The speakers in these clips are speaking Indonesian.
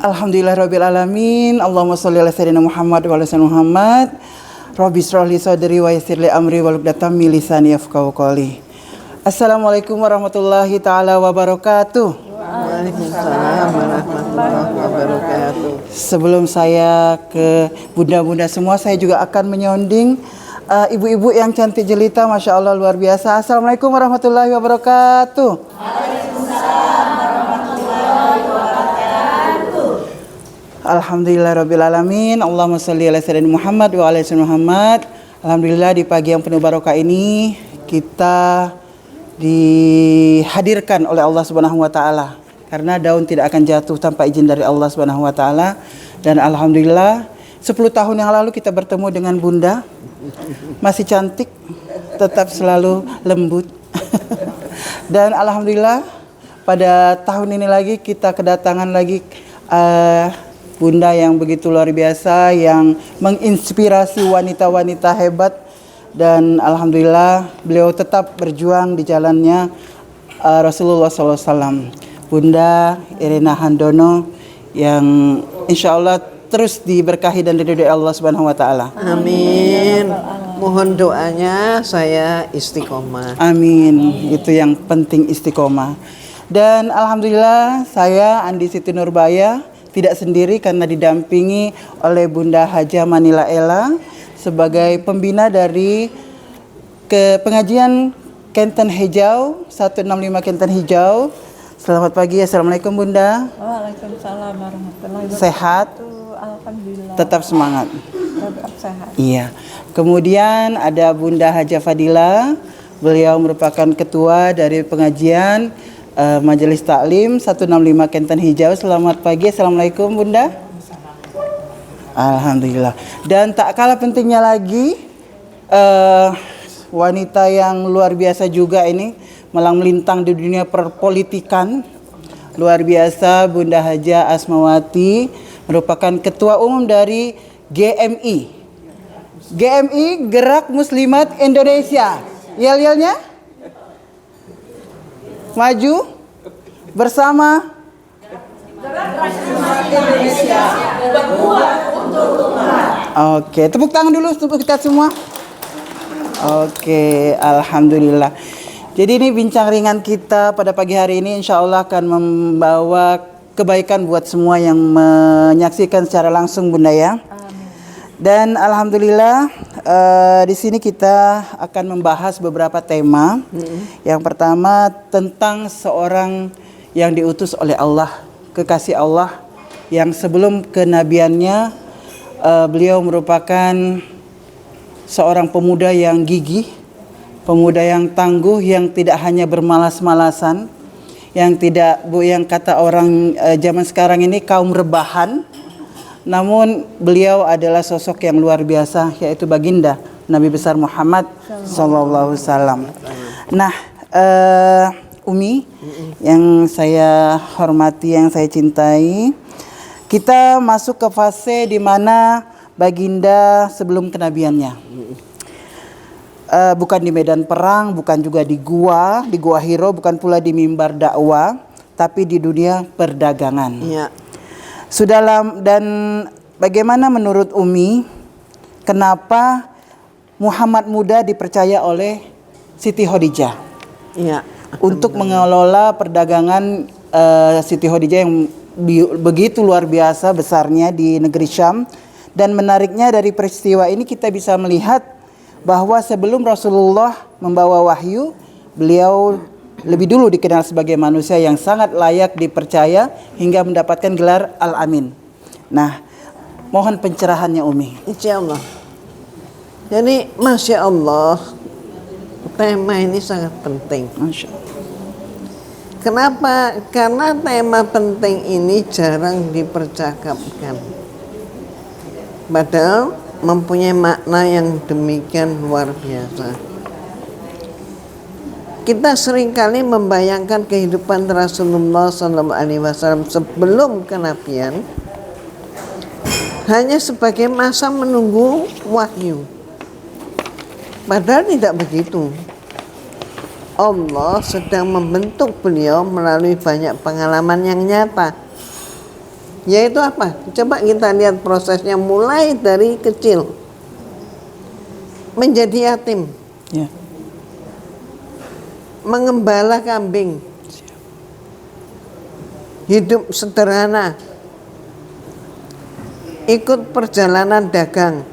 Alhamdulillah rabbil alamin. Allahumma sholli ala sayyidina Muhammad wa ala sayyidina Muhammad. Rabbi shrah li sadri wa yassir li amri wahlul min lisani yafqahu qawli. Assalamualaikum warahmatullahi taala wabarakatuh. Waalaikumsalam warahmatullahi wabarakatuh. Sebelum saya ke bunda-bunda semua, saya juga akan menyonding ibu-ibu yang cantik jelita, masya Allah luar biasa. Assalamualaikum warahmatullahi wabarakatuh. Waalaikumsalam warahmatullahi wabarakatuh. Alhamdulillah rabbil alamin. Allahumma sholli ala sayyidina Muhammad wa ala sayyidina Muhammad. Alhamdulillah di pagi yang penuh barokah ini kita dihadirkan oleh Allah Subhanahu wa taala, karena daun tidak akan jatuh tanpa izin dari Allah Subhanahu wa taala. Dan alhamdulillah 10 tahun yang lalu kita bertemu dengan Bunda, masih cantik, tetap selalu lembut. Dan alhamdulillah pada tahun ini lagi kita kedatangan lagi Bunda yang begitu luar biasa, yang menginspirasi wanita-wanita hebat. Dan alhamdulillah beliau tetap berjuang di jalannya Rasulullah SAW. Bunda Irina Handono yang insya Allah terus diberkahi dan diridhoi Allah Subhanahu wa taala. Amin. Mohon doanya saya istiqomah. Amin. Itu yang penting, istiqomah. Dan alhamdulillah saya Andi Siti Nurbaya tidak sendiri karena didampingi oleh Bunda Haja Manila Ella sebagai pembina dari pengajian Kenten Hijau 165 Kenten Hijau. Selamat pagi, assalamualaikum Bunda. Waalaikumsalam warahmatullahi wabarakatuh. Sehat? Alhamdulillah. Tetap semangat. Tetap sehat. Iya. Kemudian ada Bunda Haja Fadila. Beliau merupakan ketua dari pengajian Majelis Taklim 165 Kenten Hijau. Selamat pagi, assalamualaikum Bunda. Alhamdulillah. Dan tak kalah pentingnya lagi wanita yang luar biasa juga ini, malang melintang di dunia perpolitikan. Luar biasa, Bunda Haja Asmawati merupakan ketua umum dari GMI. GMI, Gerak Muslimat Indonesia. Yel-yelnya? Maju bersama Indonesia berbuat untuk umat. Oke, tepuk tangan dulu untuk kita semua. Oke, alhamdulillah. Jadi ini bincang ringan kita pada pagi hari ini insya Allah akan membawa kebaikan buat semua yang menyaksikan secara langsung Bunda ya. Dan alhamdulillah di sini kita akan membahas beberapa tema. Yang pertama tentang seorang yang diutus oleh Allah, kekasih Allah, yang sebelum kenabiannya beliau merupakan seorang pemuda yang gigih, pemuda yang tangguh, yang tidak hanya bermalas-malasan, yang kata orang zaman sekarang ini kaum rebahan. Namun beliau adalah sosok yang luar biasa, yaitu baginda Nabi besar Muhammad sallallahu alaihi wasallam. Nah, Umi yang saya hormati, yang saya cintai, kita masuk ke fase di mana baginda sebelum kenabiannya. Bukan di medan perang, bukan juga di gua Hiro, bukan pula di mimbar dakwah, tapi di dunia perdagangan. Iya. Dan bagaimana menurut Umi, kenapa Muhammad muda dipercaya oleh Siti Khadijah? Iya. Untuk mengelola perdagangan Siti Khadijah yang begitu luar biasa besarnya di negeri Syam. Dan menariknya dari peristiwa ini kita bisa melihat bahwa sebelum Rasulullah membawa wahyu, beliau lebih dulu dikenal sebagai manusia yang sangat layak dipercaya hingga mendapatkan gelar Al-Amin. Nah, mohon pencerahannya Umi. Insyaallah. Jadi Masya Allah, tema ini sangat penting. Masya Allah. Kenapa? Karena tema penting ini jarang dipercakapkan. Padahal mempunyai makna yang demikian luar biasa. Kita seringkali membayangkan kehidupan Rasulullah SAW sebelum kenabian hanya sebagai masa menunggu wahyu. Padahal tidak begitu. Allah sedang membentuk beliau melalui banyak pengalaman yang nyata. Yaitu apa? Coba kita lihat prosesnya mulai dari kecil. Menjadi yatim, Ya. mengembala kambing, hidup sederhana, ikut perjalanan dagang,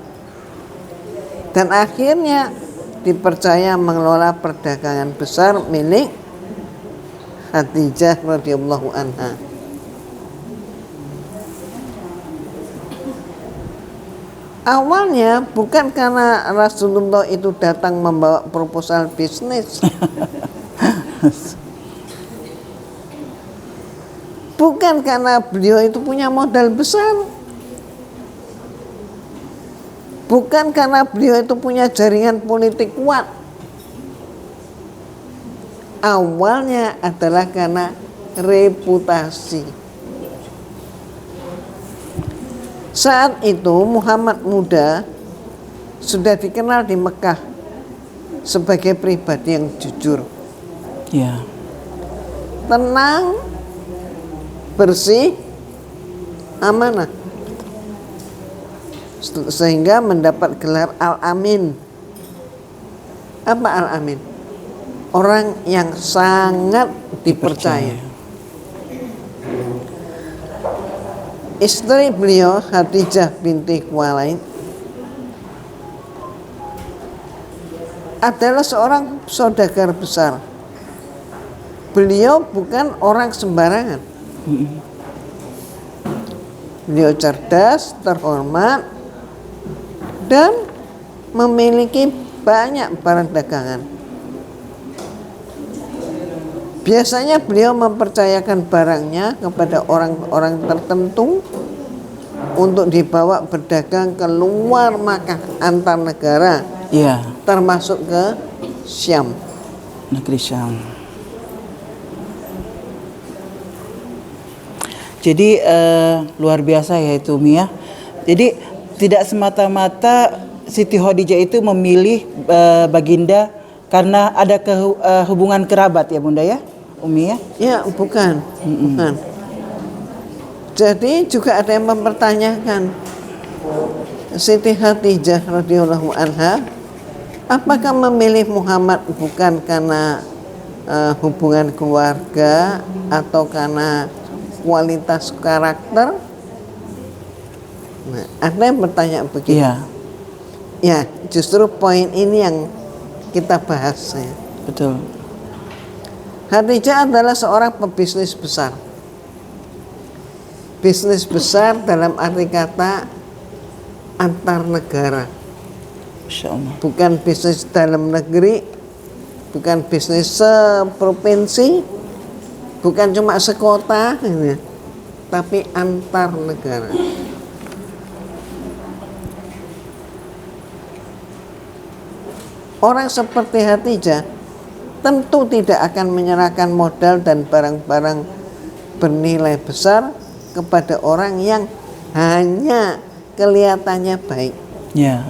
dan akhirnya dipercaya mengelola perdagangan besar milik Khadijah radhiyallahu anha. Awalnya bukan karena Rasulullah itu datang membawa proposal bisnis. Bukan karena beliau itu punya modal besar. Bukan karena beliau itu punya jaringan politik kuat. Awalnya adalah karena reputasi. Saat itu Muhammad muda sudah dikenal di Mekah sebagai pribadi yang jujur, Ya. tenang, bersih, amanah, sehingga mendapat gelar Al-Amin. Apa Al-Amin? Orang yang sangat dipercaya. Istri beliau Khadijah binti Khuwailid adalah seorang saudagar besar. Beliau bukan orang sembarangan. Beliau cerdas, terhormat, dan memiliki banyak barang dagangan. Biasanya beliau mempercayakan barangnya kepada orang-orang tertentu untuk dibawa berdagang ke luar Makkah, antar negara, Ya. termasuk ke Syam. Negeri Syam. Jadi luar biasa ya itu Umi ya. Jadi tidak semata-mata Siti Khadijah itu memilih Baginda karena ada hubungan kerabat ya Bunda ya, Umi ya? Ya, bukan. Bukan. Jadi juga ada yang mempertanyakan Siti Khadijah radhiyallahu anha, apakah memilih Muhammad bukan karena hubungan keluarga atau karena kualitas karakter? Nah, ada yang bertanya begitu. Iya, Ya, justru poin ini yang kita bahas ya. betul. Khadijah adalah seorang pebisnis besar. Bisnis besar dalam arti kata antar negara. Masya Allah. Bukan bisnis dalam negeri, bukan bisnis seprovinsi, bukan cuma sekota, gitu, tapi antar negara. Orang seperti Khadijah tentu tidak akan menyerahkan modal dan barang-barang bernilai besar kepada orang yang hanya kelihatannya baik, Ya,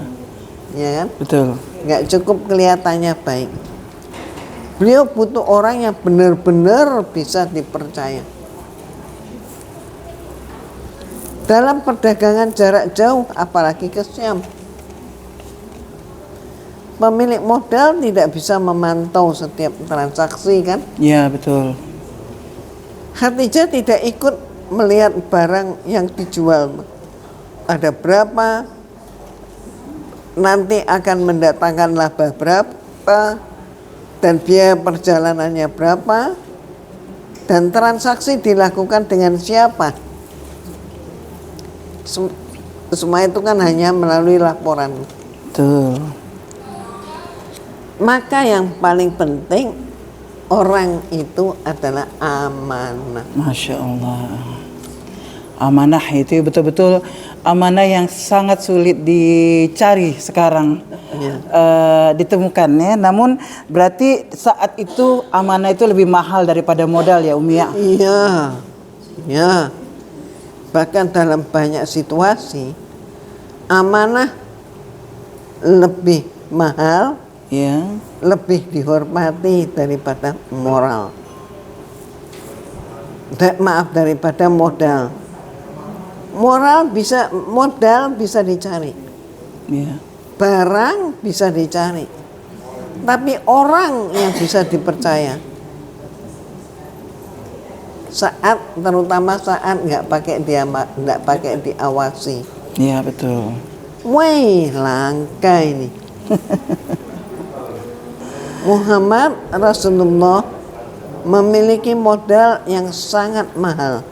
ya kan? betul. Nggak cukup kelihatannya baik. Beliau butuh orang yang benar-benar bisa dipercaya. Dalam perdagangan jarak jauh, apalagi ke Syam, pemilik modal tidak bisa memantau setiap transaksi kan? Ya, betul. Khadijah tidak ikut melihat barang yang dijual. Ada berapa, nanti akan mendatangkan laba berapa, dan biaya perjalanannya berapa, dan transaksi dilakukan dengan siapa. Semua itu kan hanya melalui laporan. Betul. Maka yang paling penting, orang itu adalah amanah. Masya Allah. Amanah itu betul-betul amanah yang sangat sulit dicari sekarang. Ya. Ditemukan ya. Namun berarti saat itu amanah itu lebih mahal daripada modal ya Umi ya. Iya, ya. Bahkan dalam banyak situasi, amanah lebih mahal, Ya. lebih dihormati daripada moral. Maaf, daripada modal. Modal bisa dicari, Iya. barang bisa dicari, tapi orang yang bisa dipercaya terutama saat nggak pakai diawasi. Iya, betul. Wih, langka ini. Muhammad Rasulullah memiliki modal yang sangat mahal,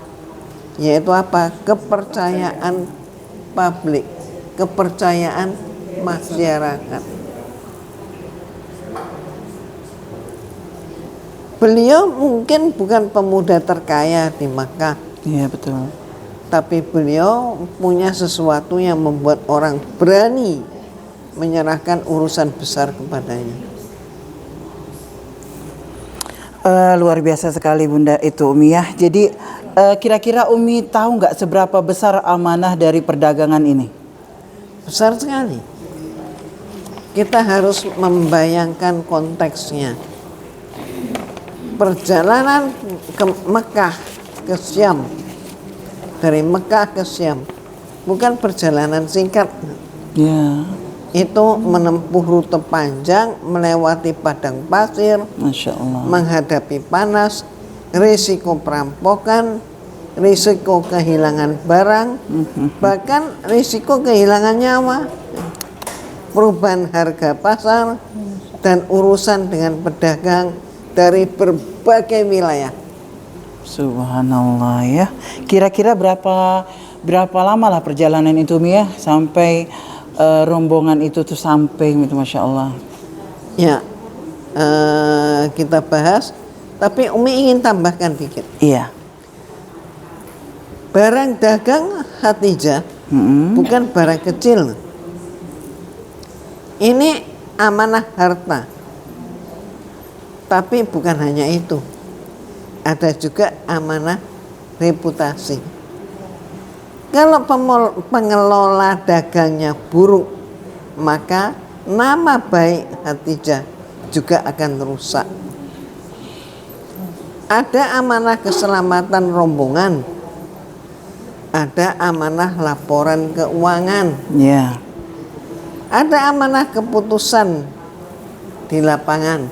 yaitu apa? Kepercayaan publik, kepercayaan masyarakat. Beliau mungkin bukan pemuda terkaya di Makkah, Iya, betul. tapi beliau punya sesuatu yang membuat orang berani menyerahkan urusan besar kepadanya. Luar biasa sekali Bunda itu Umi ya. Jadi kira-kira Umi tahu nggak seberapa besar amanah dari perdagangan ini? Besar sekali. Kita harus membayangkan konteksnya. Perjalanan ke Mekah ke Syam, dari Mekah ke Syam bukan perjalanan singkat. Ya, Itu menempuh rute panjang, melewati padang pasir, Masya Allah. menghadapi panas, risiko perampokan, risiko kehilangan barang, bahkan risiko kehilangan nyawa, perubahan harga pasar, dan urusan dengan pedagang dari berbagai wilayah. Subhanallah ya. Kira-kira berapa lama lah perjalanan itu Umi ya sampai rombongan itu tuh sampai itu Masya Allah. Ya, kita bahas, tapi Umi ingin tambahkan dikit. Iya. Barang dagang Khadijah bukan barang kecil. Ini amanah harta. Tapi bukan hanya itu. Ada juga amanah reputasi. Kalau pengelola dagangnya buruk, maka nama baik Khadijah juga akan rusak. Ada amanah keselamatan rombongan, ada amanah laporan keuangan, Ya. ada amanah keputusan di lapangan,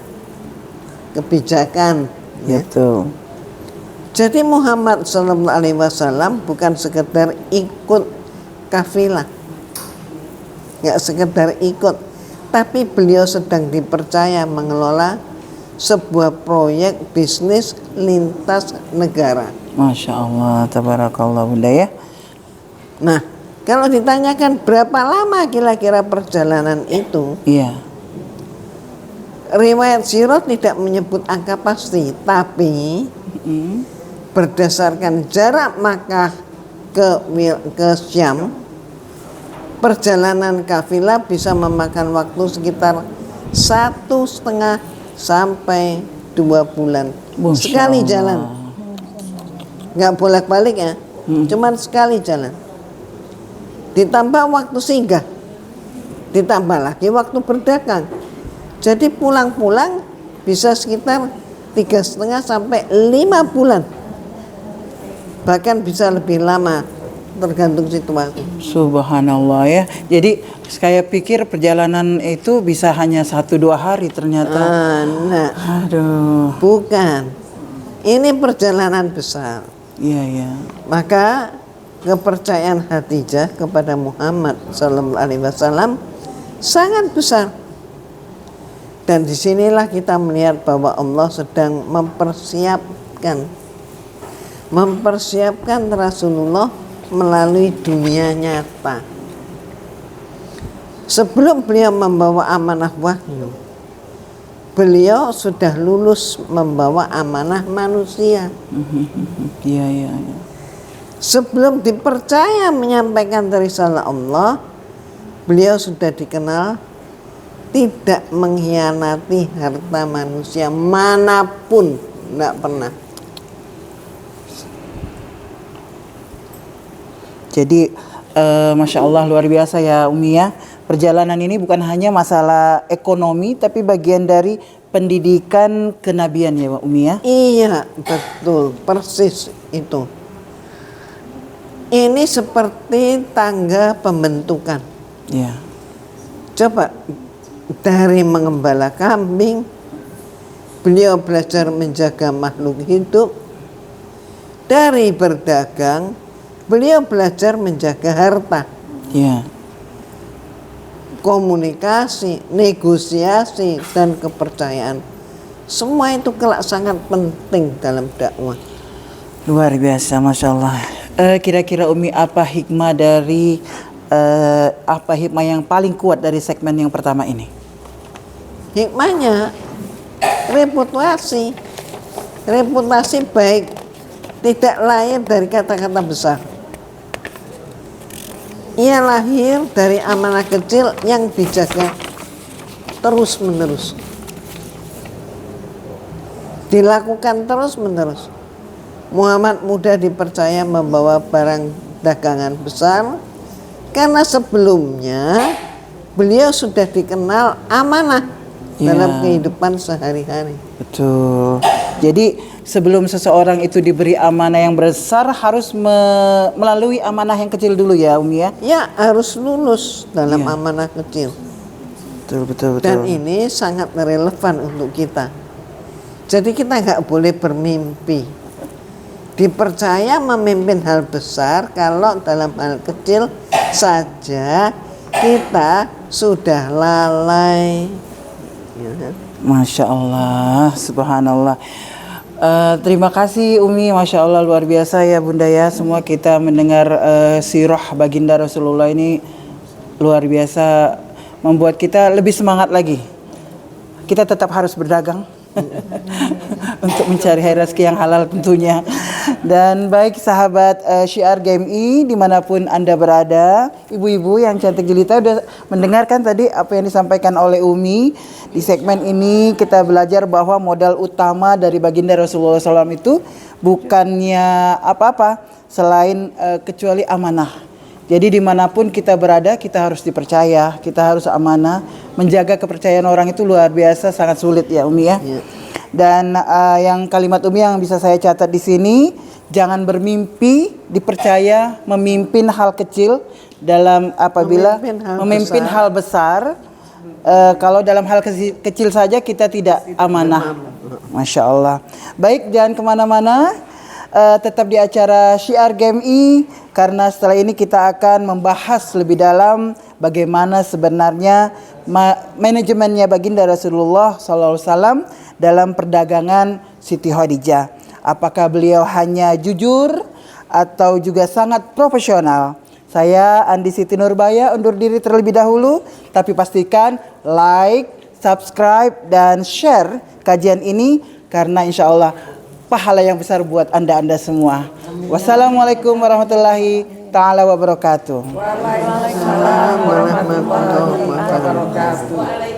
kebijakan. Ya. Betul. Jadi Muhammad SAW bukan sekedar ikut kafilah, nggak sekedar ikut, tapi beliau sedang dipercaya mengelola sebuah proyek bisnis lintas negara. Masya Allah, tabarakallah Bunda ya. Nah, kalau ditanyakan berapa lama kira-kira perjalanan itu, Iya. riwayat sirah tidak menyebut angka pasti, tapi berdasarkan jarak Makkah ke Syam, perjalanan kafilah bisa memakan waktu sekitar 1,5 sampai 2 bulan Masya sekali Allah. jalan, nggak bolak-balik ya, cuman sekali jalan. Ditambah waktu singgah, ditambah lagi waktu berdagang. Jadi pulang-pulang bisa sekitar 3,5 sampai 5 bulan. Bahkan bisa lebih lama tergantung situasi. Subhanallah ya. Jadi saya pikir perjalanan itu bisa hanya 1-2 hari ternyata. Nah, Aduh. bukan. Ini perjalanan besar. Iya, iya. Maka kepercayaan Khadijah kepada Muhammad SAW sangat besar. Dan disinilah kita melihat bahwa Allah sedang mempersiapkan Rasulullah melalui dunia nyata. Sebelum beliau membawa amanah wahyu, beliau sudah lulus membawa amanah manusia. Iya, iya, iya. Sebelum dipercaya menyampaikan risalah Allah, beliau sudah dikenal tidak mengkhianati harta manusia manapun, tidak pernah. Jadi Masya Allah luar biasa ya Umi ya. Perjalanan ini bukan hanya masalah ekonomi tapi bagian dari pendidikan kenabian ya Umi ya. Iya, betul, persis itu. Ini seperti tangga pembentukan. Ya. Coba dari mengembala kambing, beliau belajar menjaga makhluk hidup. Dari berdagang, beliau belajar menjaga harta. Ya. Komunikasi, negosiasi, dan kepercayaan. Semua itu kelak sangat penting dalam dakwah. Luar biasa, Masya Allah. Kira-kira Umi apa hikmah dari apa hikmah yang paling kuat dari segmen yang pertama ini? Hikmahnya reputasi. Reputasi baik tidak lahir dari kata-kata besar. Ia lahir dari amanah kecil yang dijaga terus-menerus. Dilakukan terus-menerus. Muhammad mudah dipercaya membawa barang dagangan besar karena sebelumnya beliau sudah dikenal amanah dalam kehidupan sehari-hari. Betul. Jadi sebelum seseorang itu diberi amanah yang besar harus melalui amanah yang kecil dulu ya Umi ya. Ya, harus lulus dalam amanah kecil. Betul. Dan ini sangat relevan untuk kita. Jadi kita nggak boleh bermimpi. Dipercaya memimpin hal besar kalau dalam hal kecil saja kita sudah lalai. Ya. Masya Allah, subhanallah. Terima kasih Umi, Masya Allah luar biasa ya Bunda ya. Semua kita mendengar sirah baginda Rasulullah ini luar biasa, membuat kita lebih semangat lagi. Kita tetap harus berdagang untuk mencari rezeki yang halal tentunya. Dan baik sahabat Syiar GMI dimanapun Anda berada, ibu-ibu yang cantik jelita udah mendengarkan tadi apa yang disampaikan oleh Umi. Di segmen ini kita belajar bahwa modal utama dari baginda Rasulullah SAW itu bukannya apa-apa selain kecuali amanah. Jadi dimanapun kita berada kita harus dipercaya, kita harus amanah. Menjaga kepercayaan orang itu luar biasa, sangat sulit ya Umi ya. Dan yang kalimat Umi yang bisa saya catat di sini, jangan bermimpi, dipercaya memimpin hal kecil dalam apabila memimpin hal besar. Kalau dalam hal kecil saja kita tidak amanah. Masya Allah. Baik, jangan kemana-mana, tetap di acara Syiar GMI karena setelah ini kita akan membahas lebih dalam bagaimana sebenarnya manajemennya baginda Rasulullah SAW dalam perdagangan Siti Khadijah. Apakah beliau hanya jujur atau juga sangat profesional? Saya Andi Siti Nurbaya undur diri terlebih dahulu, tapi pastikan like, subscribe, dan share kajian ini karena insya Allah pahala yang besar buat Anda semua. Wassalamualaikum warahmatullahi ta'ala wabarakatuh. Waalaikumsalam warahmatullahi wabarakatuh.